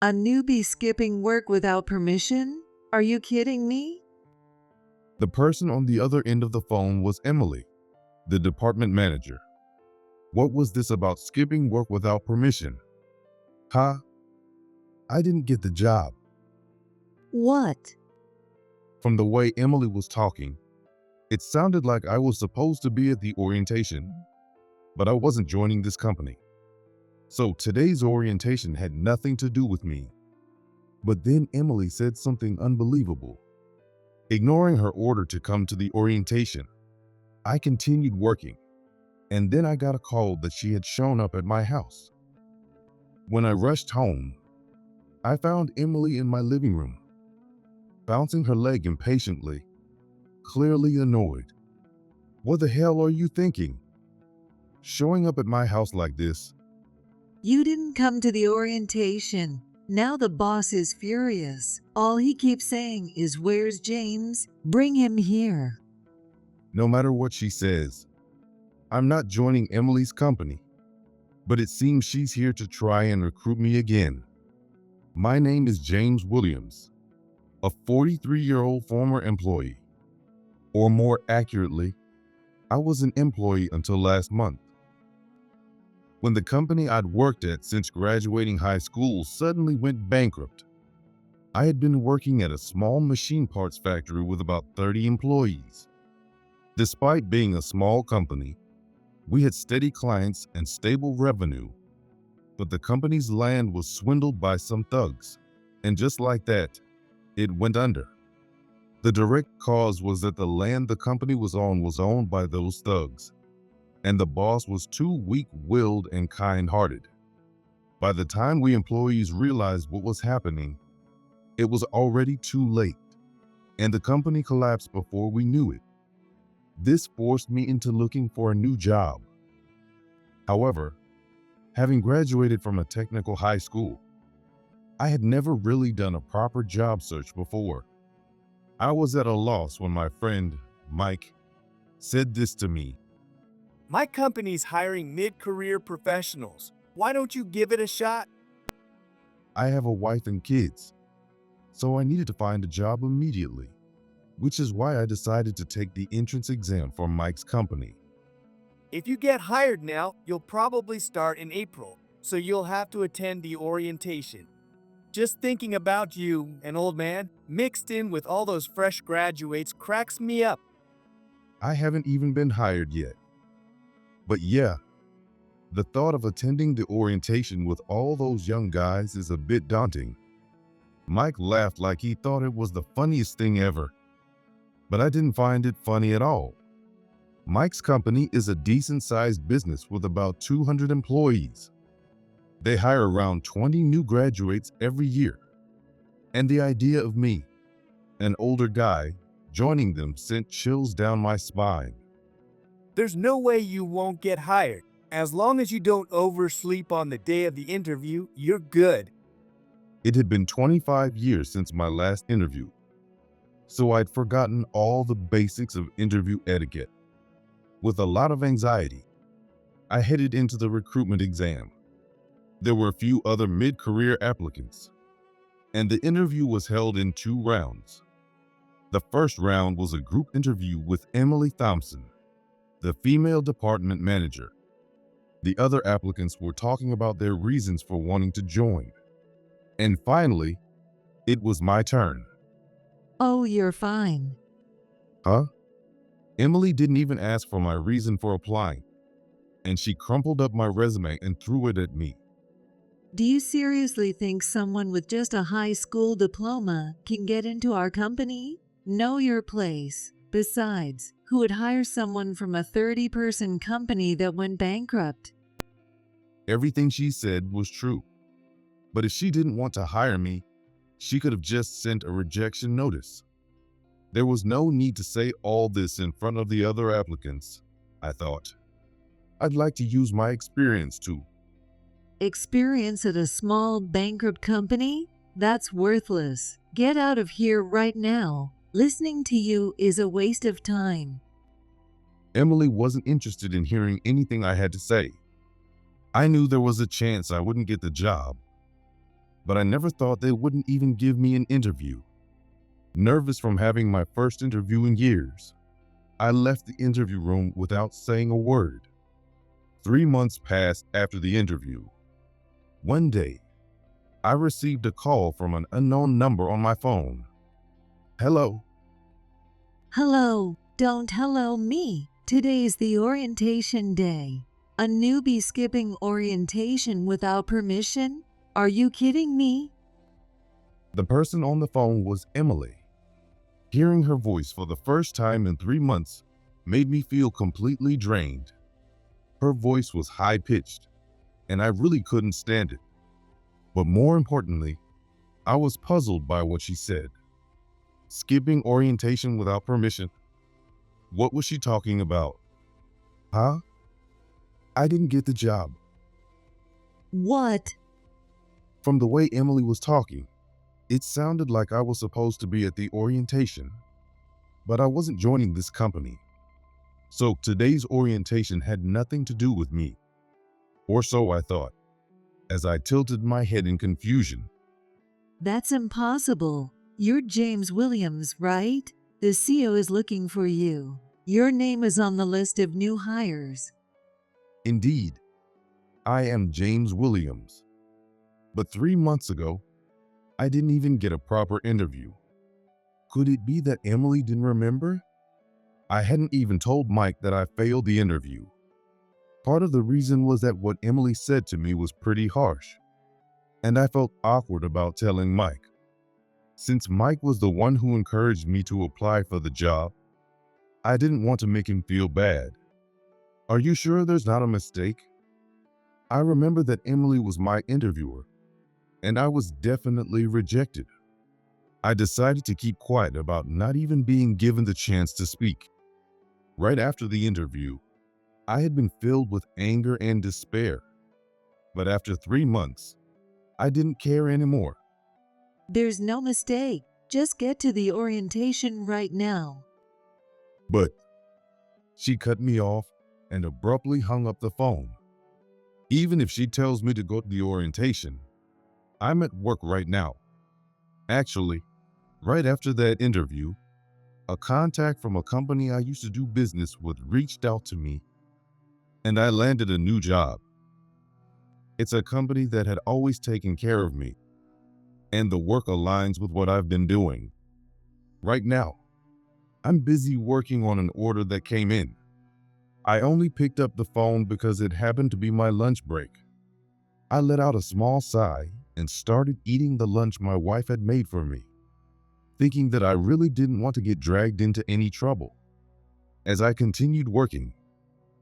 A newbie skipping work without permission? Are you kidding me? The person on the other end of the phone was Emily, the department manager. What was this about skipping work without permission? Huh? I didn't get the job. What? From the way Emily was talking, it sounded like I was supposed to be at the orientation, but I wasn't joining this company. So today's orientation had nothing to do with me. But then Emily said something unbelievable. Ignoring her order to come to the orientation, I continued working, and then I got a call that she had shown up at my house. When I rushed home, I found Emily in my living room, bouncing her leg impatiently, clearly annoyed. What the hell are you thinking? Showing up at my house like this? You didn't come to the orientation. Now the boss is furious. All he keeps saying is, "Where's James? Bring him here." No matter what she says, I'm not joining Emily's company, but it seems she's here to try and recruit me again. My name is James Williams, a 43-year-old former employee. Or more accurately, I was an employee until last month, when the company I'd worked at since graduating high school suddenly went bankrupt. I had been working at a small machine parts factory with about 30 employees. Despite being a small company, we had steady clients and stable revenue, but the company's land was swindled by some thugs, and just like that, it went under. The direct cause was that the land the company was owned by those thugs, and the boss was too weak-willed and kind-hearted. By the time we employees realized what was happening, it was already too late, and the company collapsed before we knew it. This forced me into looking for a new job. However, having graduated from a technical high school, I had never really done a proper job search before. I was at a loss when my friend, Mike, said this to me. My company's hiring mid-career professionals. Why don't you give it a shot? I have a wife and kids, so I needed to find a job immediately, which is why I decided to take the entrance exam for Mike's company. If you get hired now, you'll probably start in April, so you'll have to attend the orientation. Just thinking about you, an old man, mixed in with all those fresh graduates cracks me up. I haven't even been hired yet. But yeah, the thought of attending the orientation with all those young guys is a bit daunting. Mike laughed like he thought it was the funniest thing ever, but I didn't find it funny at all. Mike's company is a decent-sized business with about 200 employees. They hire around 20 new graduates every year. And the idea of me, an older guy, joining them sent chills down my spine. There's no way you won't get hired. As long as you don't oversleep on the day of the interview, you're good. It had been 25 years since my last interview, so I'd forgotten all the basics of interview etiquette. With a lot of anxiety, I headed into the recruitment exam. There were a few other mid-career applicants, and the interview was held in 2 rounds. The first round was a group interview with Emily Thompson, the female department manager. The other applicants were talking about their reasons for wanting to join. And finally, it was my turn. Oh, you're fine. Huh? Emily didn't even ask for my reason for applying, and she crumpled up my resume and threw it at me. Do you seriously think someone with just a high school diploma can get into our company? Know your place. Besides, who would hire someone from a 30-person company that went bankrupt? Everything she said was true. But if she didn't want to hire me, she could have just sent a rejection notice. There was no need to say all this in front of the other applicants, I thought. I'd like to use my experience too. Experience at a small bankrupt company? That's worthless. Get out of here right now. Listening to you is a waste of time. Emily wasn't interested in hearing anything I had to say. I knew there was a chance I wouldn't get the job, but I never thought they wouldn't even give me an interview. Nervous from having my first interview in years, I left the interview room without saying a word. 3 months passed after the interview. One day, I received a call from an unknown number on my phone. Hello. Hello, don't hello me. Today's the orientation day. A newbie skipping orientation without permission? Are you kidding me? The person on the phone was Emily. Hearing her voice for the first time in 3 months made me feel completely drained. Her voice was high-pitched, and I really couldn't stand it. But more importantly, I was puzzled by what she said. Skipping orientation without permission? What was she talking about? Huh? I didn't get the job. What? From the way Emily was talking, it sounded like I was supposed to be at the orientation, but I wasn't joining this company. So today's orientation had nothing to do with me. Or so I thought, as I tilted my head in confusion. That's impossible. You're James Williams, right? The CEO is looking for you. Your name is on the list of new hires. Indeed, I am James Williams. But 3 months ago, I didn't even get a proper interview. Could it be that Emily didn't remember? I hadn't even told Mike that I failed the interview. Part of the reason was that what Emily said to me was pretty harsh, and I felt awkward about telling Mike. Since Mike was the one who encouraged me to apply for the job, I didn't want to make him feel bad. Are you sure there's not a mistake? I remember that Emily was my interviewer, and I was definitely rejected. I decided to keep quiet about not even being given the chance to speak. Right after the interview, I had been filled with anger and despair. But after 3 months, I didn't care anymore. There's no mistake. Just get to the orientation right now. But she cut me off and abruptly hung up the phone. Even if she tells me to go to the orientation, I'm at work right now. Actually, right after that interview, a contact from a company I used to do business with reached out to me, and I landed a new job. It's a company that had always taken care of me, and the work aligns with what I've been doing. Right now, I'm busy working on an order that came in. I only picked up the phone because it happened to be my lunch break. I let out a small sigh and started eating the lunch my wife had made for me, thinking that I really didn't want to get dragged into any trouble. As I continued working,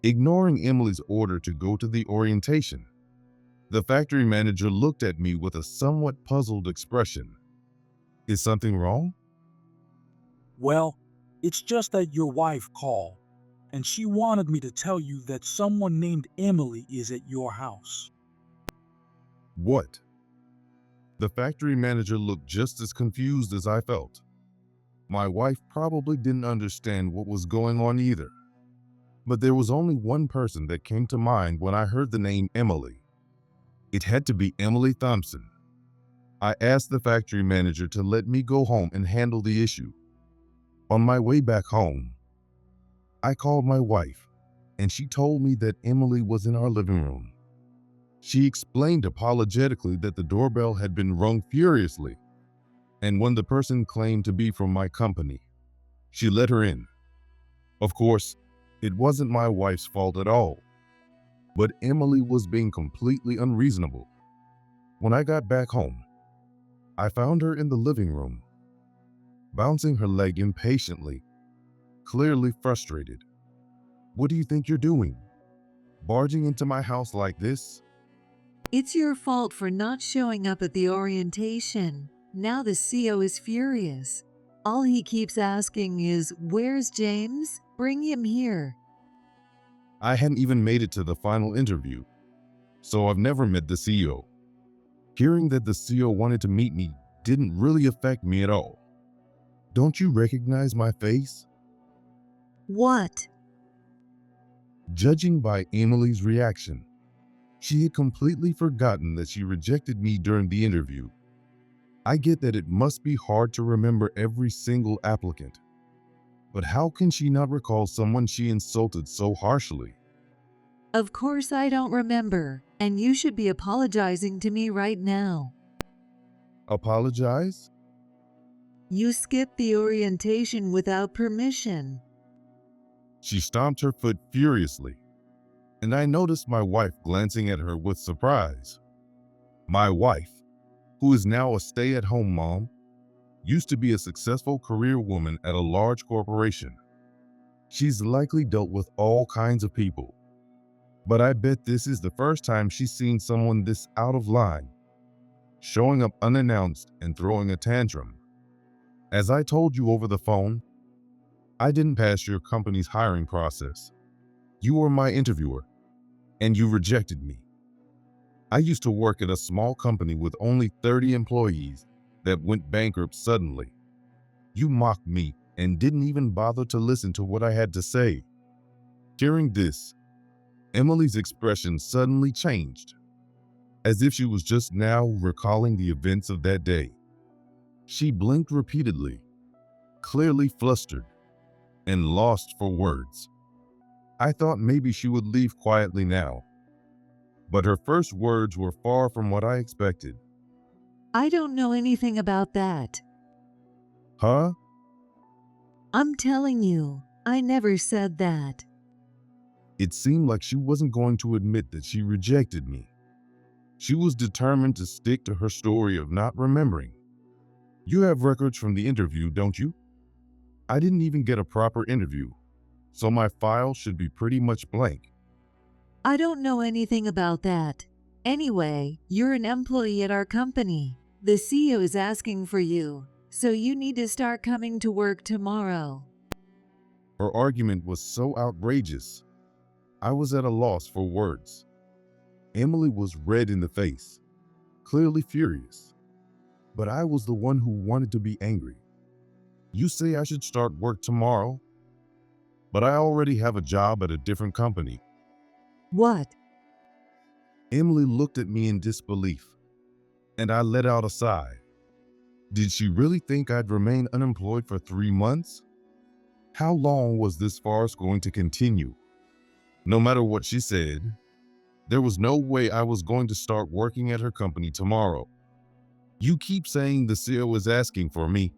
ignoring Emily's order to go to the orientation, the factory manager looked at me with a somewhat puzzled expression. Is something wrong? Well, it's just that your wife called, and she wanted me to tell you that someone named Emily is at your house. What? The factory manager looked just as confused as I felt. My wife probably didn't understand what was going on either. But there was only one person that came to mind when I heard the name Emily. It had to be Emily Thompson. I asked the factory manager to let me go home and handle the issue. On my way back home, I called my wife, and she told me that Emily was in our living room. She explained apologetically that the doorbell had been rung furiously, and when the person claimed to be from my company, she let her in. Of course, it wasn't my wife's fault at all, but Emily was being completely unreasonable. When I got back home, I found her in the living room, bouncing her leg impatiently, clearly frustrated. What do you think you're doing? Barging into my house like this? It's your fault for not showing up at the orientation. Now the CEO is furious. All he keeps asking is, "Where's James? Bring him here." I hadn't even made it to the final interview, so I've never met the CEO. Hearing that the CEO wanted to meet me didn't really affect me at all. Don't you recognize my face? What? Judging by Emily's reaction, she had completely forgotten that she rejected me during the interview I get that it must be hard to remember every single applicant. But how can she not recall someone she insulted so harshly? Of course I don't remember, and you should be apologizing to me right now. Apologize? You skipped the orientation without permission. She stomped her foot furiously, and I noticed my wife glancing at her with surprise. My wife, who is now a stay-at-home mom, used to be a successful career woman at a large corporation. She's likely dealt with all kinds of people, but I bet this is the first time she's seen someone this out of line, showing up unannounced and throwing a tantrum. As I told you over the phone, I didn't pass your company's hiring process. You were my interviewer, and you rejected me. I used to work at a small company with only 30 employees that went bankrupt suddenly. You mocked me and didn't even bother to listen to what I had to say. Hearing this, Emily's expression suddenly changed, as if she was just now recalling the events of that day. She blinked repeatedly, clearly flustered and lost for words. I thought maybe she would leave quietly now, but her first words were far from what I expected. I don't know anything about that. Huh? I'm telling you, I never said that. It seemed like she wasn't going to admit that she rejected me. She was determined to stick to her story of not remembering. You have records from the interview, don't you? I didn't even get a proper interview, so my file should be pretty much blank. I don't know anything about that. Anyway, you're an employee at our company. The CEO is asking for you, so you need to start coming to work tomorrow. Her argument was so outrageous, I was at a loss for words. Emily was red in the face, clearly furious, but I was the one who wanted to be angry. You say I should start work tomorrow, but I already have a job at a different company. What? Emily looked at me in disbelief, and I let out a sigh. Did she really think I'd remain unemployed for 3 months? How long was this farce going to continue? No matter what she said, there was no way I was going to start working at her company tomorrow. You keep saying the CEO is asking for me,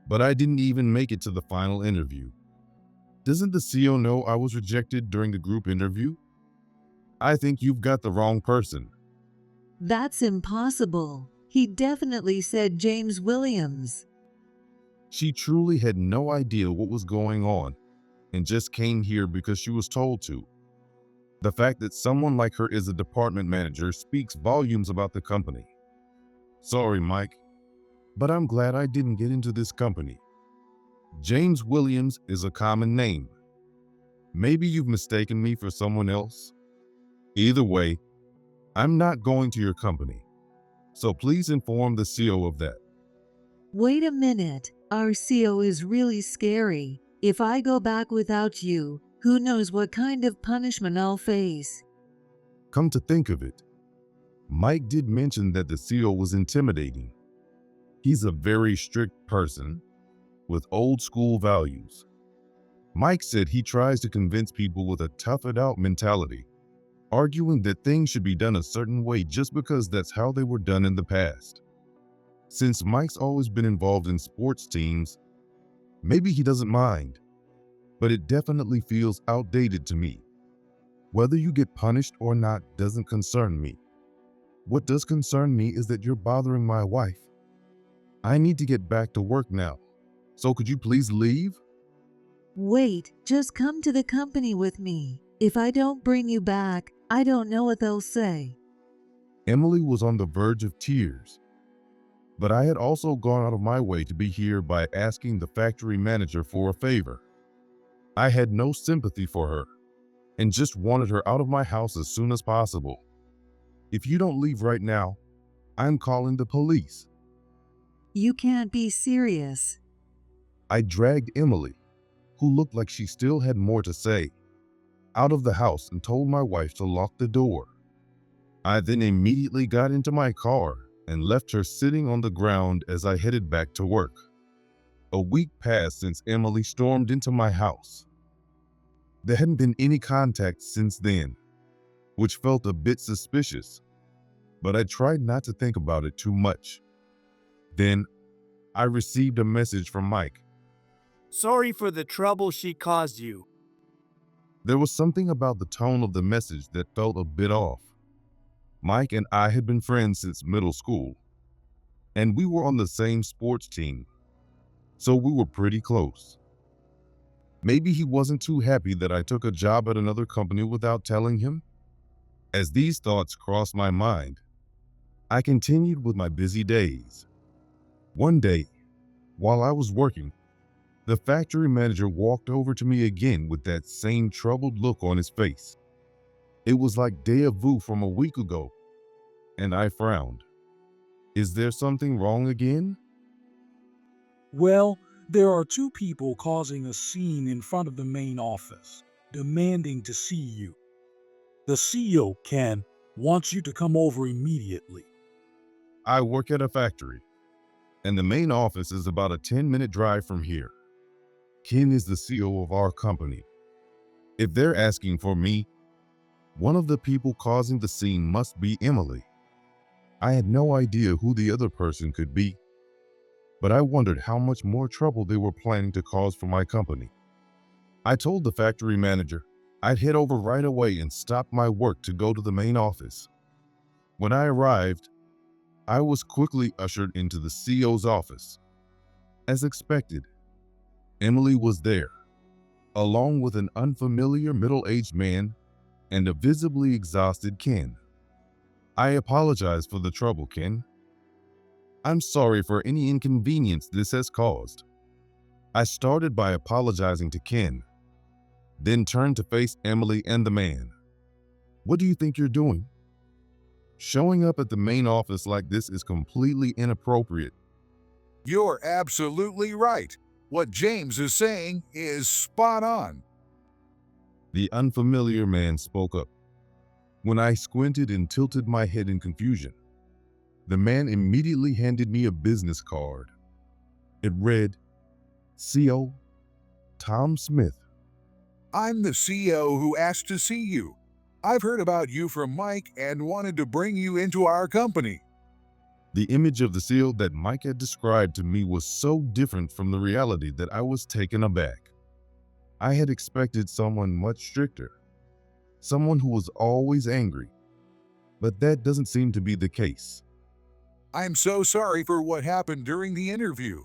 but I didn't even make it to the final interview. Doesn't the CEO know I was rejected during the group interview? I think you've got the wrong person. That's impossible. He definitely said James Williams. She truly had no idea what was going on and just came here because she was told to. The fact that someone like her is a department manager speaks volumes about the company. Sorry, Mike, but I'm glad I didn't get into this company. James Williams is a common name. Maybe you've mistaken me for someone else. Either way, I'm not going to your company, so please inform the CEO of that. Wait a minute, our CEO is really scary. If I go back without you, who knows what kind of punishment I'll face. Come to think of it, Mike did mention that the CEO was intimidating. He's a very strict person with old school values. Mike said he tries to convince people with a tough it out mentality, arguing that things should be done a certain way just because that's how they were done in the past. Since Mike's always been involved in sports teams, maybe he doesn't mind, but it definitely feels outdated to me. Whether you get punished or not doesn't concern me. What does concern me is that you're bothering my wife. I need to get back to work now, so could you please leave? Wait, just come to the company with me. If I don't bring you back, I don't know what they'll say. Emily was on the verge of tears, but I had also gone out of my way to be here by asking the factory manager for a favor. I had no sympathy for her and just wanted her out of my house as soon as possible. If you don't leave right now, I'm calling the police. You can't be serious. I dragged Emily, who looked like she still had more to say, out of the house and told my wife to lock the door. I then immediately got into my car and left her sitting on the ground as I headed back to work. A week passed since Emily stormed into my house. There hadn't been any contact since then, which felt a bit suspicious, but I tried not to think about it too much. Then, I received a message from Mike. Sorry for the trouble she caused you. There was something about the tone of the message that felt a bit off. Mike and I had been friends since middle school, and we were on the same sports team, so we were pretty close. Maybe he wasn't too happy that I took a job at another company without telling him? As these thoughts crossed my mind, I continued with my busy days. One day, while I was working, the factory manager walked over to me again with that same troubled look on his face. It was like déjà vu from a week ago, and I frowned. Is there something wrong again? Well, there are two people causing a scene in front of the main office, demanding to see you. The CEO, Ken, wants you to come over immediately. I work at a factory, and the main office is about a 10-minute drive from here. Ken is the CEO of our company. If they're asking for me, one of the people causing the scene must be Emily. I had no idea who the other person could be, but I wondered how much more trouble they were planning to cause for my company. I told the factory manager I'd head over right away and stop my work to go to the main office. When I arrived, I was quickly ushered into the CEO's office. As expected, Emily was there, along with an unfamiliar middle-aged man and a visibly exhausted Ken. I apologize for the trouble, Ken. I'm sorry for any inconvenience this has caused. I started by apologizing to Ken, then turned to face Emily and the man. What do you think you're doing? Showing up at the main office like this is completely inappropriate. You're absolutely right. What James is saying is spot on. The unfamiliar man spoke up. When I squinted and tilted my head in confusion, the man immediately handed me a business card. It read, CO Tom Smith. I'm the CEO who asked to see you. I've heard about you from Mike and wanted to bring you into our company. The image of the CEO that Mike had described to me was so different from the reality that I was taken aback. I had expected someone much stricter, someone who was always angry, but that doesn't seem to be the case. I'm so sorry for what happened during the interview.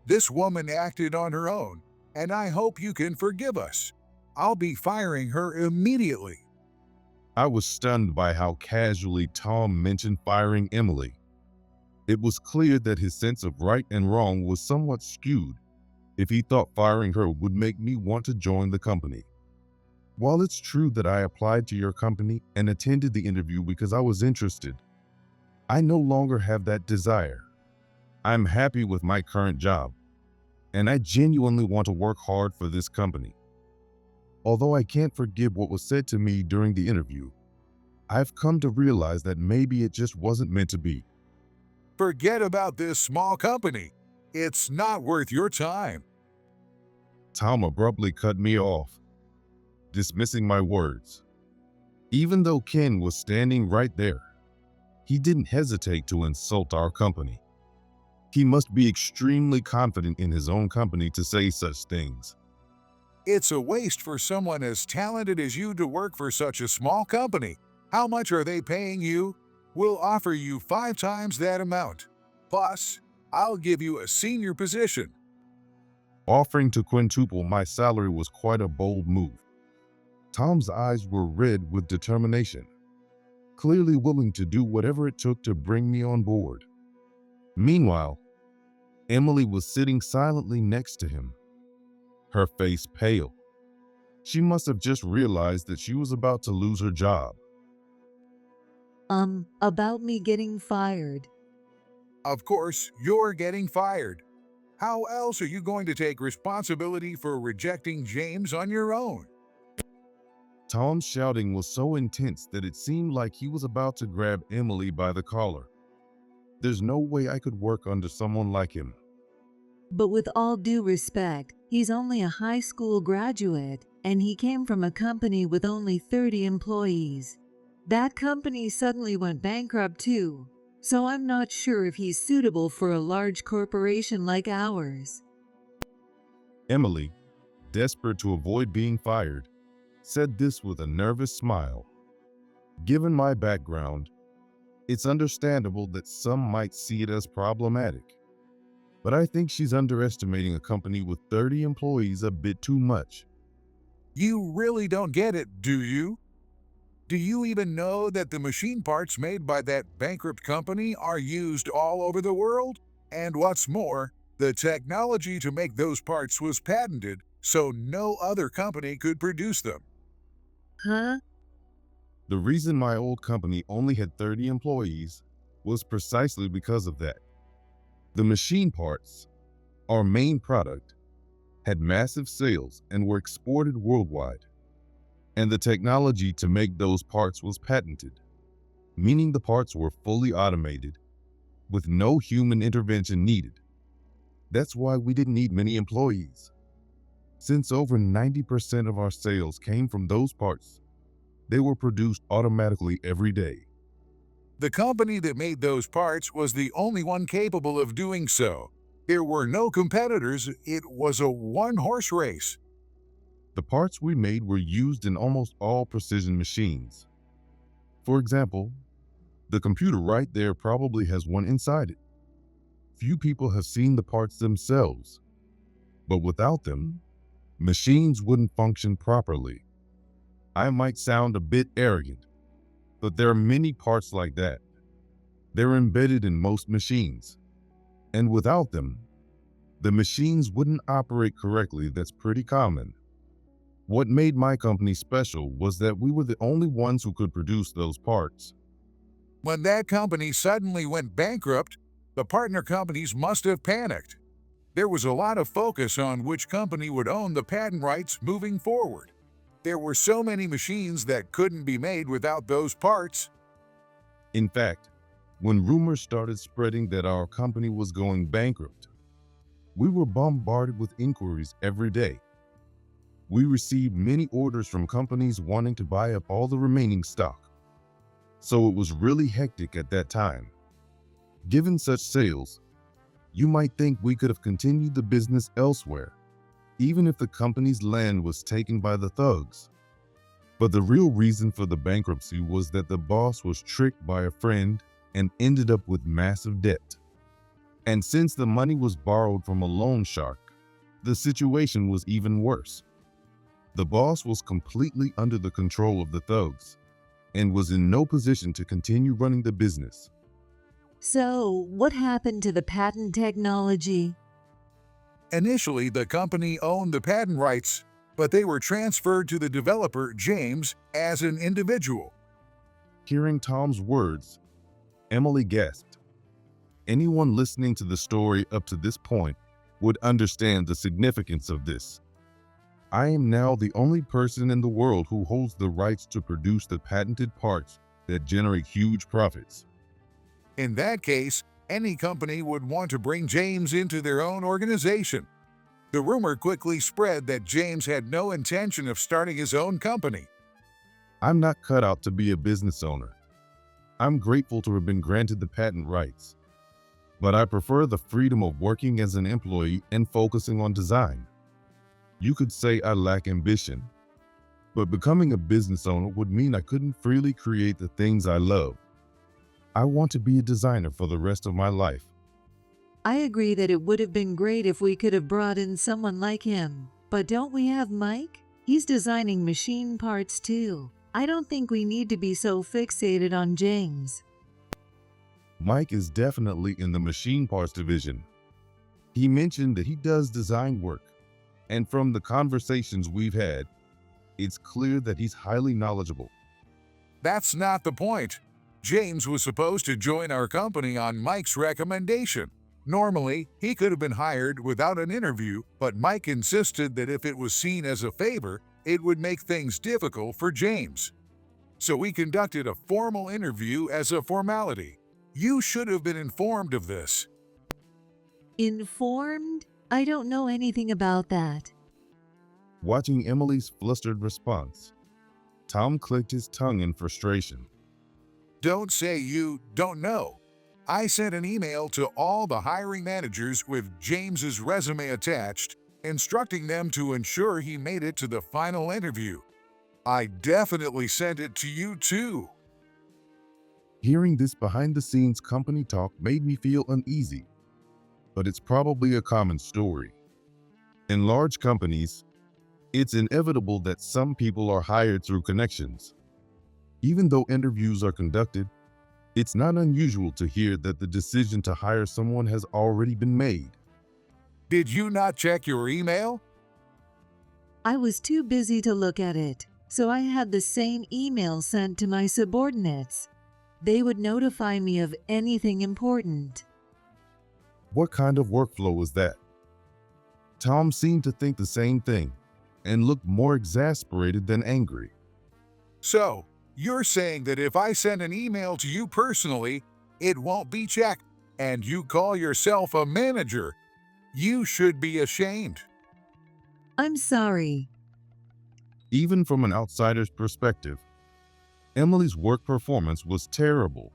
This woman acted on her own, and I hope you can forgive us. I'll be firing her immediately. I was stunned by how casually Tom mentioned firing Emily. It was clear that his sense of right and wrong was somewhat skewed if he thought firing her would make me want to join the company. While it's true that I applied to your company and attended the interview because I was interested, I no longer have that desire. I'm happy with my current job, and I genuinely want to work hard for this company. Although I can't forgive what was said to me during the interview, I've come to realize that maybe it just wasn't meant to be. Forget about this small company. It's not worth your time. Tom abruptly cut me off, dismissing my words. Even though Ken was standing right there, he didn't hesitate to insult our company. He must be extremely confident in his own company to say such things. It's a waste for someone as talented as you to work for such a small company. How much are they paying you? We'll offer you 5 times that amount. Plus, I'll give you a senior position. Offering to quintuple my salary was quite a bold move. Tom's eyes were red with determination, clearly willing to do whatever it took to bring me on board. Meanwhile, Emily was sitting silently next to him, her face pale. She must have just realized that she was about to lose her job. About me getting fired. Of course, you're getting fired. How else are you going to take responsibility for rejecting James on your own? Tom's shouting was so intense that it seemed like he was about to grab Emily by the collar. There's no way I could work under someone like him. But with all due respect, he's only a high school graduate, and he came from a company with only 30 employees. That company suddenly went bankrupt too, so I'm not sure if he's suitable for a large corporation like ours. Emily, desperate to avoid being fired, said this with a nervous smile. Given my background, it's understandable that some might see it as problematic. But I think she's underestimating a company with 30 employees a bit too much. You really don't get it, do you? Do you even know that the machine parts made by that bankrupt company are used all over the world? And what's more, the technology to make those parts was patented, so no other company could produce them. Huh? The reason my old company only had 30 employees was precisely because of that. The machine parts, our main product, had massive sales and were exported worldwide. And the technology to make those parts was patented, meaning the parts were fully automated, with no human intervention needed. That's why we didn't need many employees. Since over 90% of our sales came from those parts, they were produced automatically every day. The company that made those parts was the only one capable of doing so. There were no competitors. It was a one-horse race. The parts we made were used in almost all precision machines. For example, the computer right there probably has one inside it. Few people have seen the parts themselves, but without them, machines wouldn't function properly. I might sound a bit arrogant, but there are many parts like that. They're embedded in most machines, and without them, the machines wouldn't operate correctly. That's pretty common. What made my company special was that we were the only ones who could produce those parts. When that company suddenly went bankrupt, the partner companies must have panicked. There was a lot of focus on which company would own the patent rights moving forward. There were so many machines that couldn't be made without those parts. In fact, when rumors started spreading that our company was going bankrupt, we were bombarded with inquiries every day. We received many orders from companies wanting to buy up all the remaining stock. So it was really hectic at that time. Given such sales, you might think we could have continued the business elsewhere, even if the company's land was taken by the thugs. But the real reason for the bankruptcy was that the boss was tricked by a friend and ended up with massive debt. And since the money was borrowed from a loan shark, the situation was even worse. The boss was completely under the control of the thugs and was in no position to continue running the business. So, what happened to the patent technology? Initially, the company owned the patent rights, but they were transferred to the developer, James, as an individual. Hearing Tom's words, Emily gasped. Anyone listening to the story up to this point would understand the significance of this. I am now the only person in the world who holds the rights to produce the patented parts that generate huge profits. In that case, any company would want to bring James into their own organization. The rumor quickly spread that James had no intention of starting his own company. I'm not cut out to be a business owner. I'm grateful to have been granted the patent rights, but I prefer the freedom of working as an employee and focusing on design. You could say I lack ambition, but becoming a business owner would mean I couldn't freely create the things I love. I want to be a designer for the rest of my life. I agree that it would have been great if we could have brought in someone like him. But don't we have Mike? He's designing machine parts too. I don't think we need to be so fixated on James. Mike is definitely in the machine parts division. He mentioned that he does design work, and from the conversations we've had, it's clear that he's highly knowledgeable. That's not the point. James was supposed to join our company on Mike's recommendation. Normally, he could have been hired without an interview, but Mike insisted that if it was seen as a favor, it would make things difficult for James. So we conducted a formal interview as a formality. You should have been informed of this. Informed? I don't know anything about that. Watching Emily's flustered response, Tom clicked his tongue in frustration. Don't say you don't know. I sent an email to all the hiring managers with James's resume attached, instructing them to ensure he made it to the final interview. I definitely sent it to you too. Hearing this behind-the-scenes company talk made me feel uneasy, but it's probably a common story. In large companies, it's inevitable that some people are hired through connections. Even though interviews are conducted, it's not unusual to hear that the decision to hire someone has already been made. Did you not check your email? I was too busy to look at it, so I had the same email sent to my subordinates. They would notify me of anything important. What kind of workflow was that? Tom seemed to think the same thing and looked more exasperated than angry. So, you're saying that if I send an email to you personally, it won't be checked, and you call yourself a manager? You should be ashamed. I'm sorry. Even from an outsider's perspective, Emily's work performance was terrible.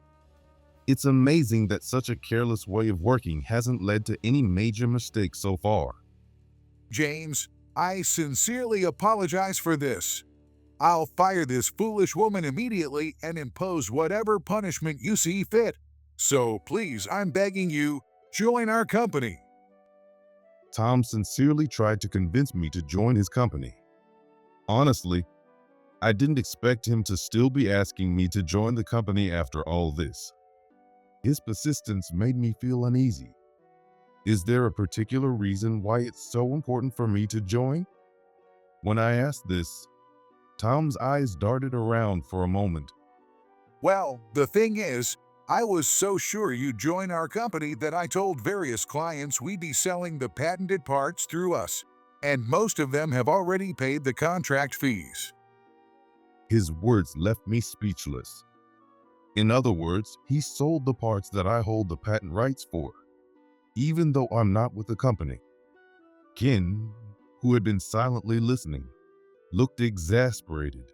It's amazing that such a careless way of working hasn't led to any major mistakes so far. James, I sincerely apologize for this. I'll fire this foolish woman immediately and impose whatever punishment you see fit. So please, I'm begging you, join our company. Tom sincerely tried to convince me to join his company. Honestly, I didn't expect him to still be asking me to join the company after all this. His persistence made me feel uneasy. Is there a particular reason why it's so important for me to join? When I asked this, Tom's eyes darted around for a moment. Well, the thing is, I was so sure you'd join our company that I told various clients we'd be selling the patented parts through us, and most of them have already paid the contract fees. His words left me speechless. In other words, he sold the parts that I hold the patent rights for, even though I'm not with the company. Ken, who had been silently listening, looked exasperated.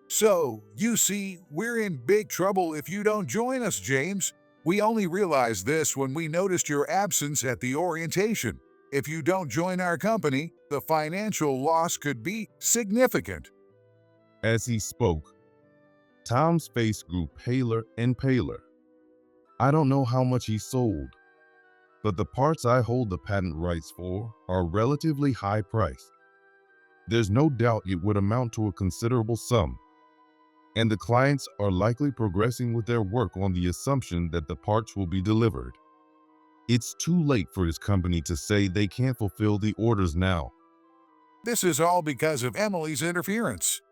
So, you see, we're in big trouble if you don't join us, James. We only realized this when we noticed your absence at the orientation. If you don't join our company, the financial loss could be significant. As he spoke, Tom's face grew paler and paler. I don't know how much he sold, but the parts I hold the patent rights for are relatively high priced. There's no doubt it would amount to a considerable sum, and the clients are likely progressing with their work on the assumption that the parts will be delivered. It's too late for his company to say they can't fulfill the orders now. This is all because of Emily's interference.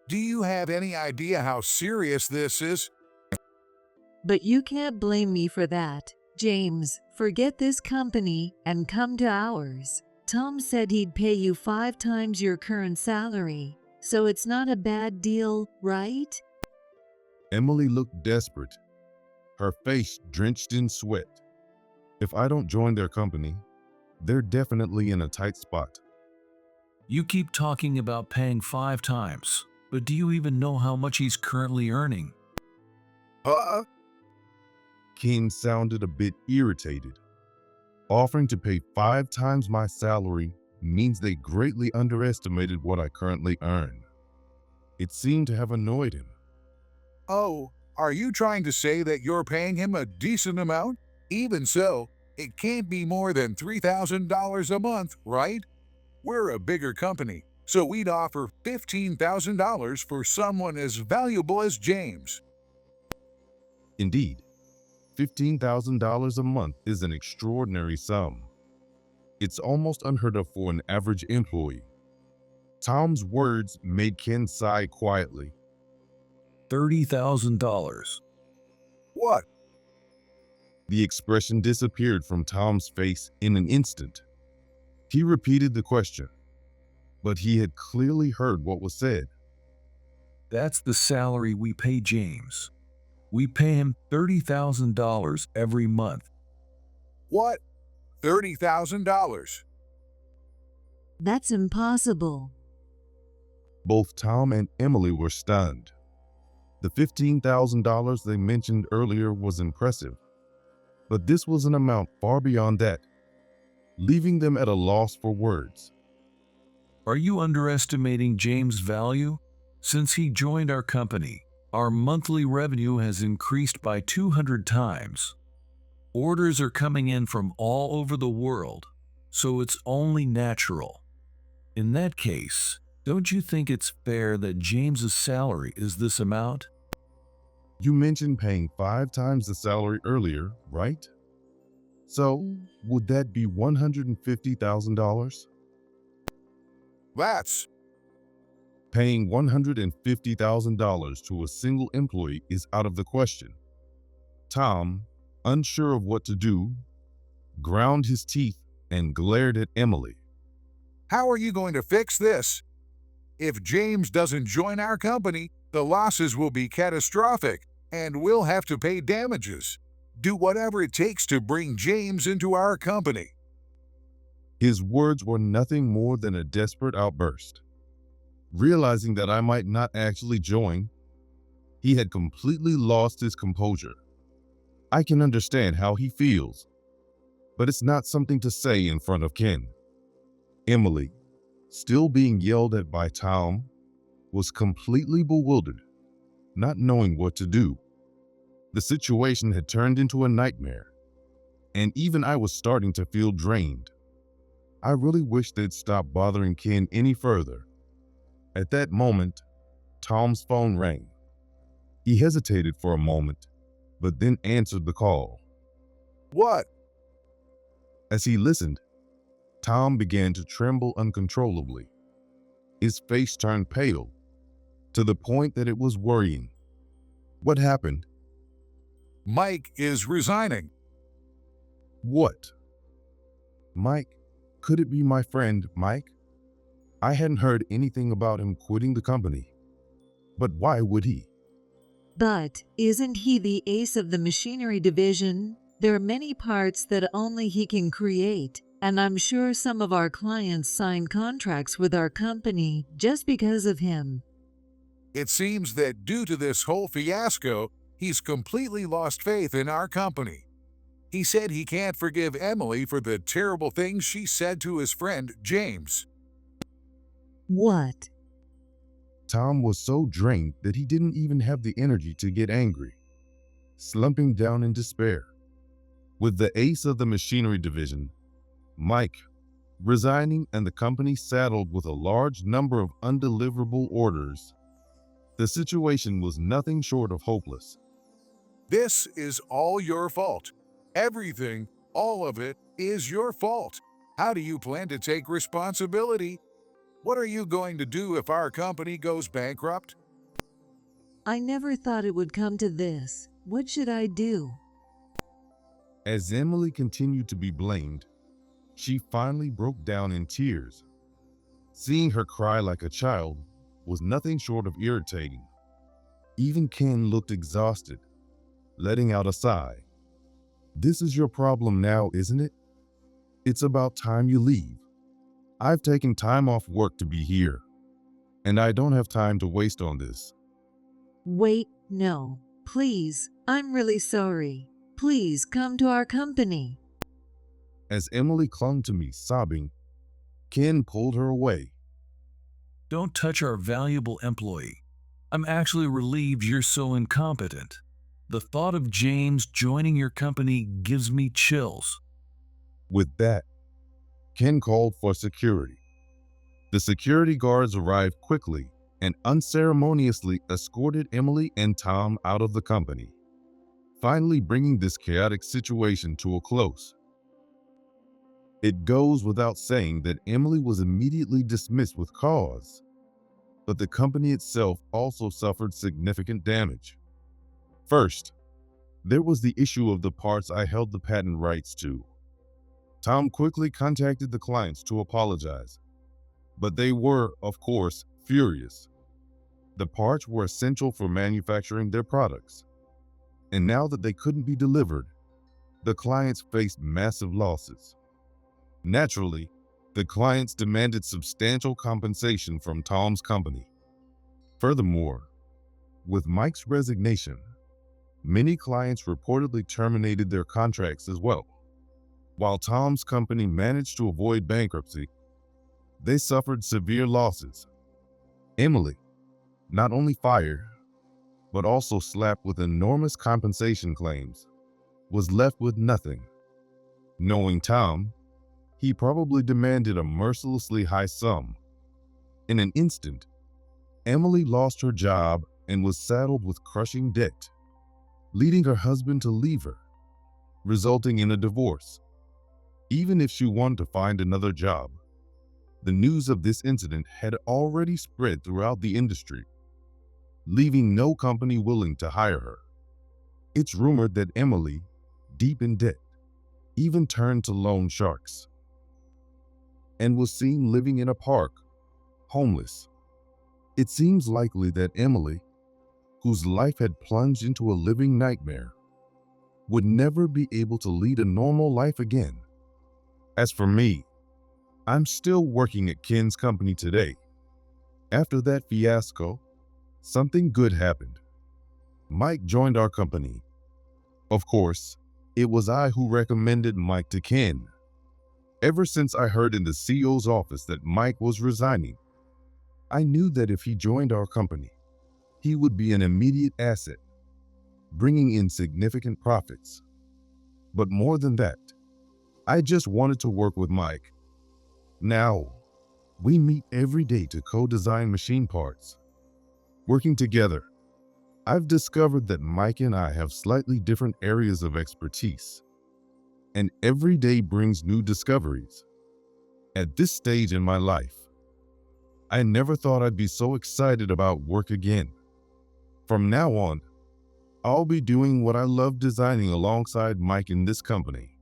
Do you have any idea how serious this is? But you can't blame me for that. James, forget this company and come to ours. Tom said he'd pay you 5 times your current salary, so it's not a bad deal, right? Emily looked desperate, her face drenched in sweat. If I don't join their company, they're definitely in a tight spot. You keep talking about paying 5 times, but do you even know how much he's currently earning? Ken sounded a bit irritated. Offering to pay 5 times my salary means they greatly underestimated what I currently earn. It seemed to have annoyed him. Oh, are you trying to say that you're paying him a decent amount? Even so, it can't be more than $3,000 a month, right? We're a bigger company, so we'd offer $15,000 for someone as valuable as James. Indeed, $15,000 a month is an extraordinary sum. It's almost unheard of for an average employee. Tom's words made Ken sigh quietly. $30,000. What? The expression disappeared from Tom's face in an instant. He repeated the question, but he had clearly heard what was said. That's the salary we pay James. We pay him $30,000 every month. What? $30,000? That's impossible. Both Tom and Emily were stunned. The $15,000 they mentioned earlier was impressive, but this was an amount far beyond that, leaving them at a loss for words. Are you underestimating James' value? Since he joined our company, our monthly revenue has increased by 200 times. Orders are coming in from all over the world, so it's only natural. In that case, don't you think it's fair that James's salary is this amount? You mentioned paying 5 times the salary earlier, right? So, would that be $150,000? That's Paying $150,000 to a single employee is out of the question. Tom, unsure of what to do, ground his teeth and glared at Emily. How are you going to fix this? If James doesn't join our company, the losses will be catastrophic, and we'll have to pay damages. Do whatever it takes to bring James into our company. His words were nothing more than a desperate outburst. Realizing that I might not actually join, he had completely lost his composure. I can understand how he feels, but it's not something to say in front of Ken. Emily, still being yelled at by Tom, was completely bewildered, not knowing what to do. The situation had turned into a nightmare, and even I was starting to feel drained. I really wished they'd stop bothering Ken any further. At that moment, Tom's phone rang. He hesitated for a moment, but then answered the call. What? As he listened, Tom began to tremble uncontrollably. His face turned pale, to the point that it was worrying. What happened? Mike is resigning. What? Mike? Could it be my friend, Mike? I hadn't heard anything about him quitting the company. But why would he? But isn't he the ace of the machinery division? There are many parts that only he can create, and I'm sure some of our clients sign contracts with our company just because of him. It seems that due to this whole fiasco, he's completely lost faith in our company. He said he can't forgive Emily for the terrible things she said to his friend, James. What? Tom was so drained that he didn't even have the energy to get angry, slumping down in despair. With the ace of the machinery division, Mike, resigning and the company saddled with a large number of undeliverable orders, the situation was nothing short of hopeless. This is all your fault. Everything, all of it, is your fault. How do you plan to take responsibility? What are you going to do if our company goes bankrupt? I never thought it would come to this. What should I do? As Emily continued to be blamed, she finally broke down in tears. Seeing her cry like a child was nothing short of irritating. Even Ken looked exhausted, letting out a sigh. This is your problem now, isn't it? It's about time you leave. I've taken time off work to be here, and I don't have time to waste on this. Wait, no. Please, I'm really sorry. Please come to our company. As Emily clung to me, sobbing, Ken pulled her away. Don't touch our valuable employee. I'm actually relieved you're so incompetent. The thought of James joining your company gives me chills. With that, Ken called for security. The security guards arrived quickly and unceremoniously escorted Emily and Tom out of the company, finally bringing this chaotic situation to a close. It goes without saying that Emily was immediately dismissed with cause, but the company itself also suffered significant damage. First, there was the issue of the parts I held the patent rights to. Tom quickly contacted the clients to apologize, but they were, of course, furious. The parts were essential for manufacturing their products. And now that they couldn't be delivered, the clients faced massive losses. Naturally, the clients demanded substantial compensation from Tom's company. Furthermore, with Mike's resignation, many clients reportedly terminated their contracts as well. While Tom's company managed to avoid bankruptcy, they suffered severe losses. Emily, not only fired, but also slapped with enormous compensation claims, was left with nothing. Knowing Tom, he probably demanded a mercilessly high sum. In an instant, Emily lost her job and was saddled with crushing debt, leading her husband to leave her, resulting in a divorce. Even if she wanted to find another job, the news of this incident had already spread throughout the industry, leaving no company willing to hire her. It's rumored that Emily, deep in debt, even turned to loan sharks and was seen living in a park, homeless. It seems likely that Emily, whose life had plunged into a living nightmare, would never be able to lead a normal life again. As for me, I'm still working at Ken's company today. After that fiasco, something good happened. Mike joined our company. Of course, it was I who recommended Mike to Ken. Ever since I heard in the CEO's office that Mike was resigning, I knew that if he joined our company, he would be an immediate asset, bringing in significant profits. But more than that, I just wanted to work with Mike. Now, we meet every day to co-design machine parts. Working together, I've discovered that Mike and I have slightly different areas of expertise, and every day brings new discoveries. At this stage in my life, I never thought I'd be so excited about work again. From now on, I'll be doing what I love designing alongside Mike in this company.